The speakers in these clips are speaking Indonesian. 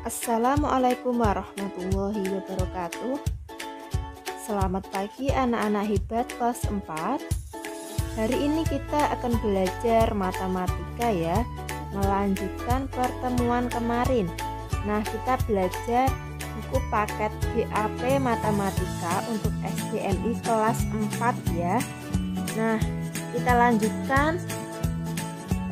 Assalamualaikum warahmatullahi wabarakatuh. Selamat pagi anak-anak hebat kelas 4. Hari ini kita akan belajar matematika ya, melanjutkan pertemuan kemarin. Nah, kita belajar buku paket BAP Matematika untuk SDMI kelas 4 ya. Nah, kita lanjutkan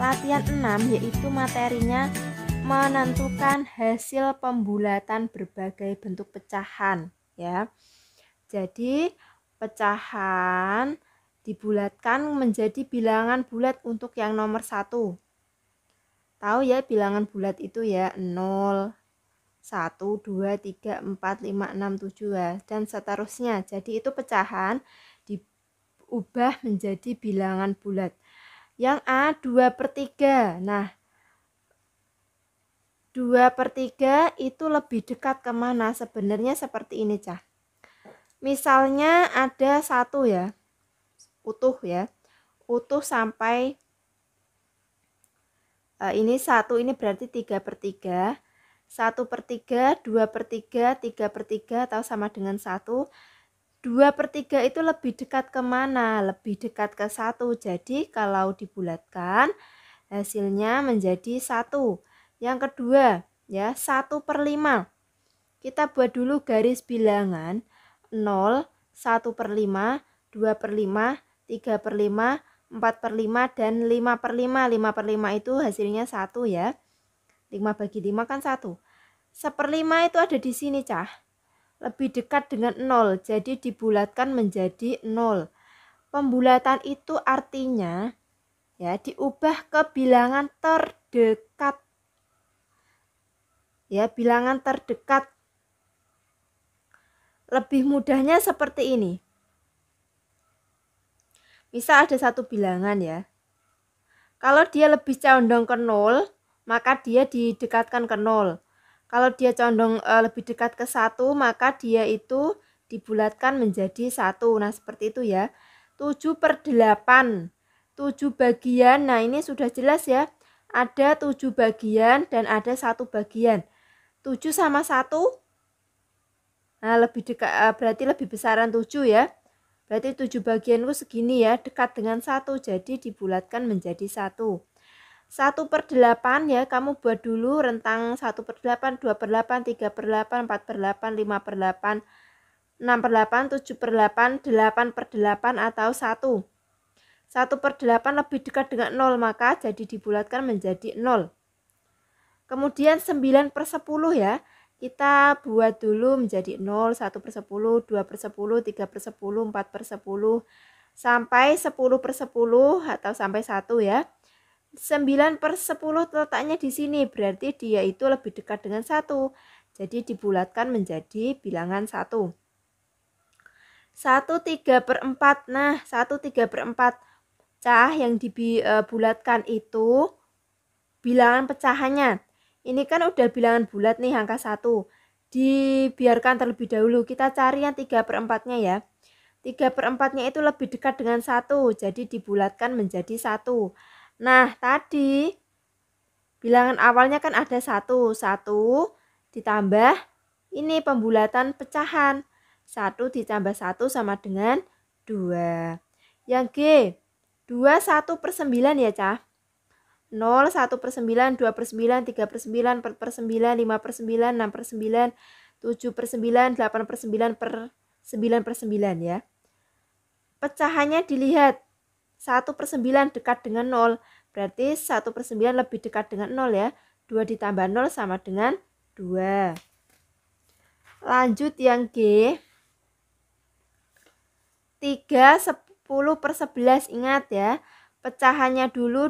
latihan 6, yaitu materinya menentukan hasil pembulatan berbagai bentuk pecahan ya. Jadi pecahan dibulatkan menjadi bilangan bulat untuk yang nomor 1. Tahu ya bilangan bulat itu ya, 0, 1, 2, 3, 4, 5, 6, 7 ya, dan seterusnya. Jadi itu pecahan diubah menjadi bilangan bulat. Yang A 2/3. Nah, 2/3 itu lebih dekat kemana? Sebenarnya seperti ini, Cah. Misalnya ada 1 ya, utuh ya, utuh sampai ini 1, ini berarti 3/3. 1/3, 2/3, 3/3 atau sama dengan 1. 2/3 itu lebih dekat kemana? Lebih dekat ke 1. Jadi kalau dibulatkan hasilnya menjadi 1. Yang kedua ya, 1/5. Kita buat dulu garis bilangan 0, 1/5, 2/5, 3/5, 4/5, dan 5/5. 5/5 itu hasilnya 1 ya. 5 bagi 5 kan 1. 1/5 itu ada di sini, Cah. Lebih dekat dengan 0, jadi dibulatkan menjadi 0. Pembulatan itu artinya ya diubah ke bilangan terdekat. Ya, bilangan terdekat. Lebih mudahnya seperti ini. Misal ada satu bilangan ya. Kalau dia lebih condong ke 0, maka dia didekatkan ke 0. Kalau dia condong lebih dekat ke 1, maka dia itu dibulatkan menjadi 1. Nah, seperti itu ya. 7/8. 7 bagian. Nah, ini sudah jelas ya. Ada 7 bagian dan ada 1 bagian. 7 sama 1, nah lebih dekat, berarti lebih besaran 7 ya. Berarti 7 bagianku segini ya, dekat dengan 1, jadi dibulatkan menjadi 1. 1/8 ya, kamu buat dulu rentang 1/8, 2/8, 3/8, 4/8, 5/8, 6/8, 7/8, 8/8 atau 1. 1/8 lebih dekat dengan 0, maka jadi dibulatkan menjadi 0. Kemudian 9/10 ya, kita buat dulu menjadi 0, 1/10, 2/10, 3/10, 4/10, sampai 10/10 atau sampai 1 ya. 9/10 letaknya di sini, berarti dia itu lebih dekat dengan 1. Jadi dibulatkan menjadi bilangan 1. 1/3/4. Nah, 1/3/4. Cah yang dibulatkan itu bilangan pecahannya. Ini kan udah bilangan bulat nih, angka 1. Dibiarkan terlebih dahulu. Kita cari yang 3/4-nya ya. 3/4-nya itu lebih dekat dengan 1. Jadi dibulatkan menjadi 1. Nah, tadi bilangan awalnya kan ada 1. 1 ditambah ini pembulatan pecahan. 1 ditambah 1 sama dengan 2. Yang G, 2 1/9 ya, Cah. 0, 1/9, 2/9, 3/9, 4/9, 5/9, 6/9, 7/9, 8/9/9 ya. Pecahannya dilihat 1/9 dekat dengan 0. Berarti 1/9 lebih dekat dengan 0 ya. 2 ditambah 0 sama dengan 2. Lanjut yang G. 3 10/11. Ingat ya, pecahannya dulu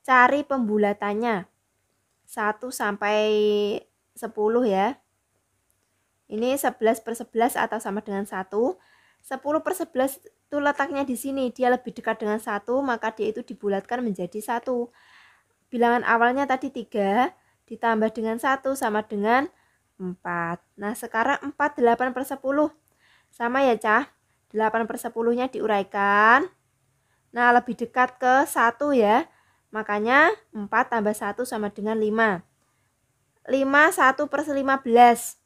cari pembulatannya 1 sampai 10 ya. Ini 11/11 atau sama dengan 1. 10/11 itu letaknya di sini, dia lebih dekat dengan 1, maka dia itu dibulatkan menjadi 1. Bilangan awalnya tadi 3 ditambah dengan 1 sama dengan 4. Nah, sekarang 4 8/10. Sama ya, Cah. 8/10-nya diuraikan. Nah, lebih dekat ke 1 ya. Makanya 4 tambah 1 sama dengan 5. 5 1/15.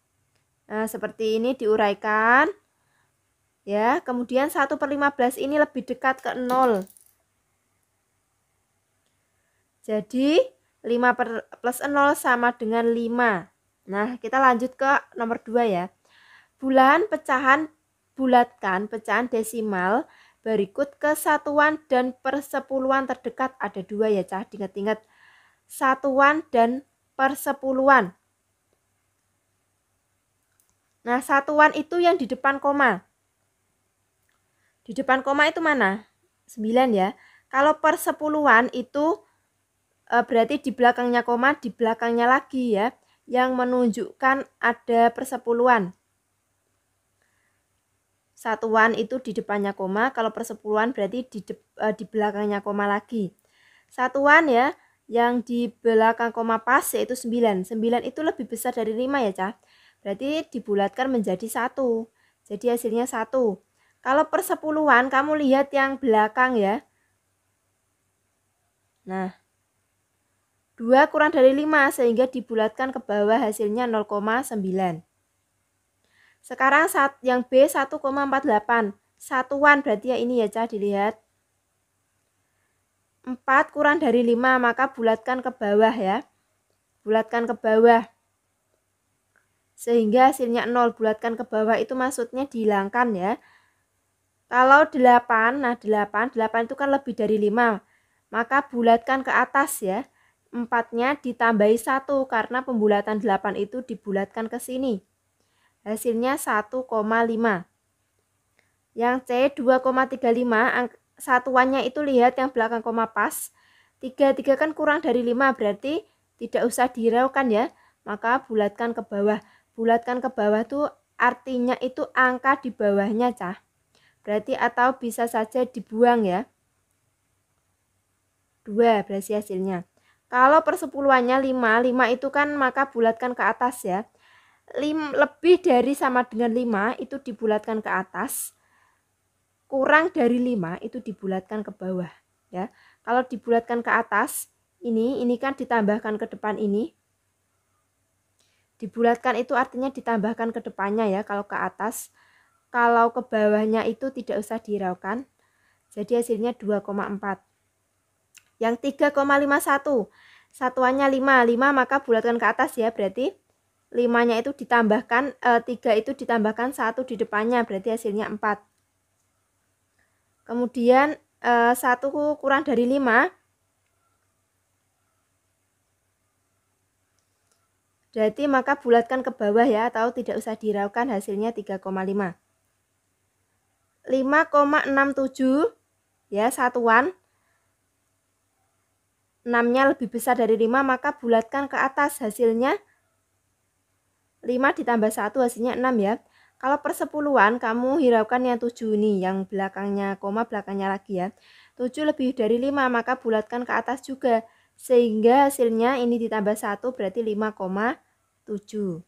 Nah, seperti ini diuraikan. Ya, kemudian 1/15 ini lebih dekat ke 0. Jadi 5 plus 0 sama dengan 5. Nah, kita lanjut ke nomor 2 ya. Bulatkan pecahan desimal berikut ke satuan dan persepuluhan terdekat. Ada 2 ya, Cah. Ingat-ingat. Satuan dan persepuluhan. Nah, satuan itu yang di depan koma. Di depan koma itu mana? 9 ya. Kalau persepuluhan itu berarti di belakangnya koma, di belakangnya lagi ya, yang menunjukkan ada persepuluhan. Satuan itu di depannya koma, kalau persepuluhan berarti di belakangnya koma lagi. Satuan ya, yang di belakang koma pas yaitu 9. 9 itu lebih besar dari 5 ya, Cah. Berarti dibulatkan menjadi 1. Jadi hasilnya 1. Kalau persepuluhan kamu lihat yang belakang ya. Nah, 2 kurang dari 5 sehingga dibulatkan ke bawah hasilnya 0,9. Sekarang yang B 1,48. Satuan berarti ya ini ya, Cah, dilihat. 4 kurang dari 5 maka bulatkan ke bawah ya. Bulatkan ke bawah. Sehingga hasilnya 0. Bulatkan ke bawah itu maksudnya dihilangkan ya. Kalau 8, nah 8 itu kan lebih dari 5. Maka bulatkan ke atas ya. 4-nya ditambahi 1 karena pembulatan 8 itu dibulatkan ke sini. Hasilnya 1,5. Yang C 2,35, satuannya itu lihat yang belakang koma pas. 3 kan kurang dari 5 berarti tidak usah diraukan ya. Maka bulatkan ke bawah. Bulatkan ke bawah tuh artinya itu angka di bawahnya, Cah. Berarti atau bisa saja dibuang ya. 2 berarti hasilnya. Kalau persepuluhannya 5 itu kan maka bulatkan ke atas ya. Lebih dari sama dengan 5 itu dibulatkan ke atas. Kurang dari 5 itu dibulatkan ke bawah ya. Kalau dibulatkan ke atas, ini kan ditambahkan ke depan ini. Dibulatkan itu artinya ditambahkan ke depannya ya kalau ke atas. Kalau ke bawahnya itu tidak usah diraukan. Jadi hasilnya 2,4. Yang 3,51. Satuannya 5 maka bulatkan ke atas ya, berarti 5-nya itu ditambahkan 3 itu ditambahkan 1 di depannya, berarti hasilnya 4. Kemudian 1 kurang dari 5 berarti maka bulatkan ke bawah ya, atau tidak usah diraukan, hasilnya 3,5. 5,67 ya, satuan. 6-nya lebih besar dari 5 maka bulatkan ke atas, hasilnya 5 ditambah 1 hasilnya 6 ya. Kalau persepuluhan kamu hiraukan yang 7 ini, yang belakangnya koma, belakangnya lagi ya. 7 lebih dari 5 maka bulatkan ke atas juga. Sehingga hasilnya ini ditambah 1 berarti 5,7.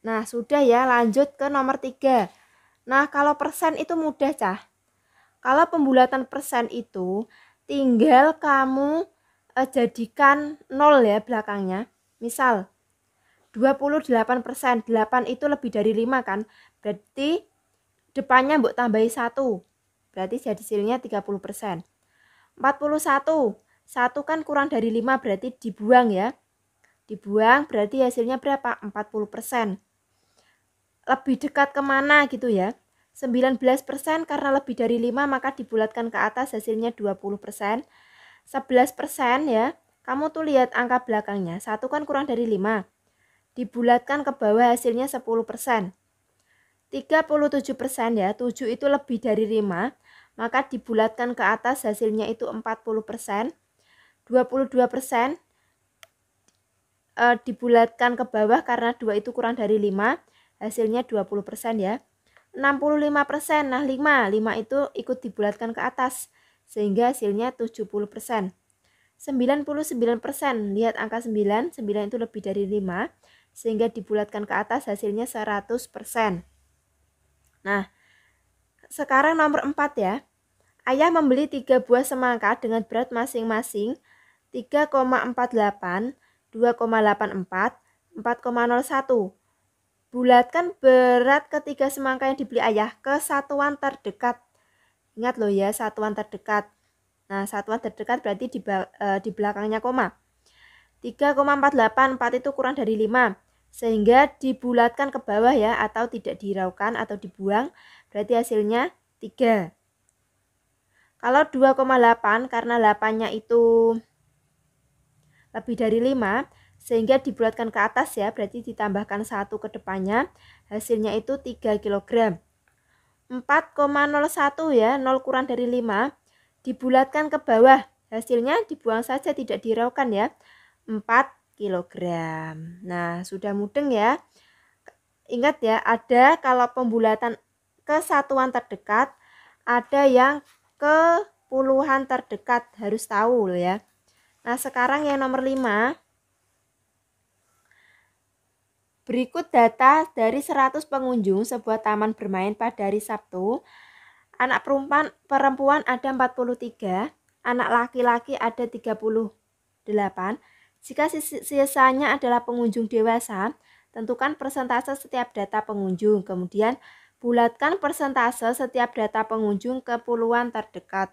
Nah sudah ya, lanjut ke nomor 3. Nah kalau persen itu mudah, Cah. Kalau pembulatan persen itu tinggal kamu jadikan 0 ya belakangnya. Misal 28%, 8 itu lebih dari 5 kan. Berarti depannya mbok tambahi 1. Berarti jadi hasilnya 30%. 41. 1 kan kurang dari 5 berarti dibuang ya. Dibuang berarti hasilnya berapa? 40%. Lebih dekat kemana gitu ya. 19% karena lebih dari 5 maka dibulatkan ke atas hasilnya 20%. 11% ya. Kamu tuh lihat angka belakangnya. 1 kan kurang dari 5. Dibulatkan ke bawah hasilnya 10%. 37% ya. 7 itu lebih dari 5. Maka dibulatkan ke atas hasilnya itu 40%. 22% dibulatkan ke bawah karena 2 itu kurang dari 5. Hasilnya 20% ya. 65%. Nah 5 itu ikut dibulatkan ke atas sehingga hasilnya 70%. 99%. Lihat angka 9 itu lebih dari 5 sehingga dibulatkan ke atas hasilnya 100%. Nah sekarang nomor 4 ya. Ayah membeli 3 buah semangka dengan berat masing-masing 3,48, 2,84, 4,01. Bulatkan berat ketiga semangka yang dibeli ayah ke satuan terdekat. Ingat loh ya, satuan terdekat. Nah, satuan terdekat berarti di belakangnya koma. 3,484 itu kurang dari 5. Sehingga dibulatkan ke bawah ya, atau tidak dihiraukan atau dibuang. Berarti hasilnya 3. Kalau 2,8 karena 8-nya itu lebih dari 5, sehingga dibulatkan ke atas ya, berarti ditambahkan 1 ke depannya, hasilnya itu 3 kg. 4,01 ya, 0 kurang dari 5, dibulatkan ke bawah, hasilnya dibuang saja, tidak diraukan ya, 4 kg. Nah, sudah mudeng ya. Ingat ya, ada kalau pembulatan ke satuan terdekat, ada yang ke puluhan terdekat, harus tahu loh ya. Nah, sekarang yang nomor 5. Berikut data dari 100 pengunjung sebuah taman bermain pada hari Sabtu. Anak perempuan ada 43, anak laki-laki ada 38. Jika sisanya adalah pengunjung dewasa, tentukan persentase setiap data pengunjung. Kemudian bulatkan persentase setiap data pengunjung ke puluhan terdekat.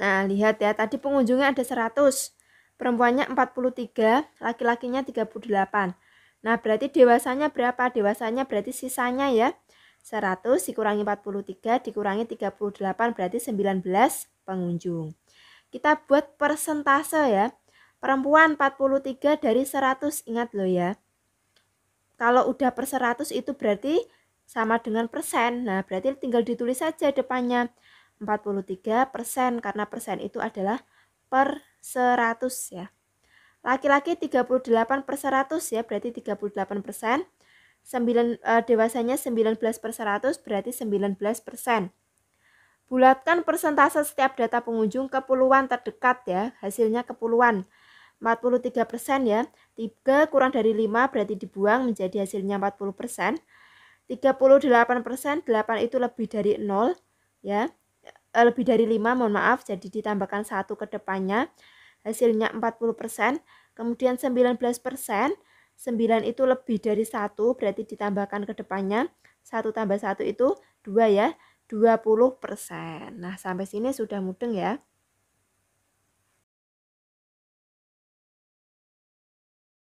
Nah, lihat ya, tadi pengunjungnya ada 100, perempuannya 43, laki-lakinya 38. Nah, berarti dewasanya berapa? Dewasanya berarti sisanya ya, 100 dikurangi 43 dikurangi 38 berarti 19 pengunjung. Kita buat persentase ya. Perempuan 43 dari 100, ingat loh ya. Kalau udah per 100 itu berarti sama dengan persen. Nah, berarti tinggal ditulis saja depannya 43% karena persen itu adalah per 100 ya. Laki-laki 38 per 100 ya, berarti 38%. Dewasanya 19 per 100 berarti 19%. Bulatkan persentase setiap data pengunjung ke puluhan terdekat ya, hasilnya ke puluhan. 43% ya, 3 kurang dari 5 berarti dibuang menjadi hasilnya 40%. 38%, 8 itu lebih dari 0 ya. Lebih dari 5, mohon maaf, jadi ditambahkan 1 ke depannya, hasilnya 40%. Kemudian 19%, 9 itu lebih dari 1, berarti ditambahkan ke depannya, 1 tambah 1 itu 2 ya, 20%. Nah, sampai sini sudah mudeng ya.